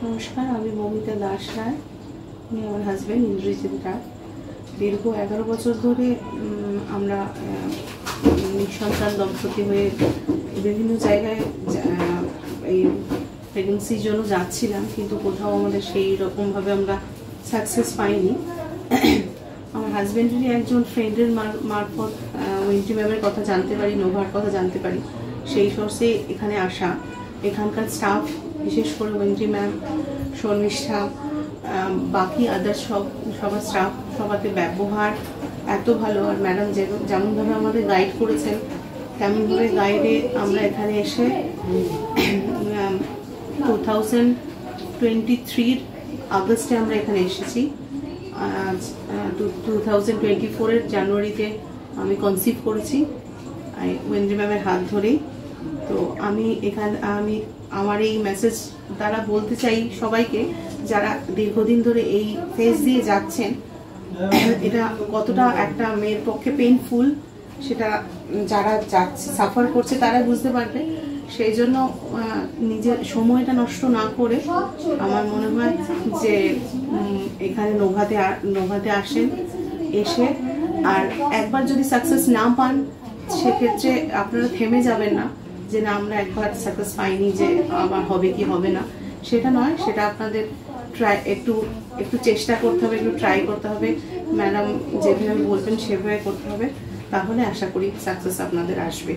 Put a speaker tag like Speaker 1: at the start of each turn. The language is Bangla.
Speaker 1: নমস্কার, আমি মমিতা দাস রায়। আমি আমার হাজব্যান্ড ইন্দ্রজিৎ রায়। দীর্ঘ 11 বছর ধরে আমরা নিঃসন্তান দম্পতি হয়ে বিভিন্ন জায়গায় এই প্রেগনেন্সির জন্য যাচ্ছিলাম, কিন্তু কোথাও আমাদের সেই রকমভাবে আমরা সাকসেস পাইনি। আমার হাজব্যান্ডেরই একজন ফ্রেন্ডের মারফত উইন্টি ম্যামের কথা জানতে পারি, নোভার কথা জানতে পারি। সেই সোর্সে এখানে আসা। এখানকার স্টাফ, বিশেষ করে উইন্টি ম্যাম, শর্মিষ্ঠা, বাকি আদার্স সবার স্টাফ, সবাদের ব্যবহার এত ভালো। আর ম্যাডাম যেমনভাবে আমাদের গাইড করেছেন, তেমনভাবে গাইডে আমরা এখানে এসে 2023 আগস্টে আমরা এখানে এসেছি। 2024 জানুয়ারিতে আমি কনসিভ করেছি উইন্টি ম্যামের হাত ধরেই। তো আমি আমার এই মেসেজ দ্বারা বলতে চাই সবাইকে, যারা দীর্ঘদিন ধরে এই ফেজ দিয়ে যাচ্ছেন, এটা কতটা একটা মেয়ের পক্ষে পেইনফুল সেটা যারা যাচ্ছে, সাফার করছে, তারা বুঝতে পারবে। সেই জন্য নিজের সময়টা নষ্ট না করে আমার মনে হয় যে এখানে নোভাতে আসেন, এসে আর একবার যদি সাকসেস না পান, সেক্ষেত্রে আপনারা থেমে যাবেন না যে না, আমরা একবার সাকসেস পাইনি, যে আবার হবে কি হবে না, সেটা নয়। সেটা আপনাদের একটু চেষ্টা করতে হবে, একটু ট্রাই করতে হবে। ম্যাডাম যেভাবে বলবেন সেভাবে করতে হবে, তাহলে আশা করি সাকসেস আপনাদের আসবে।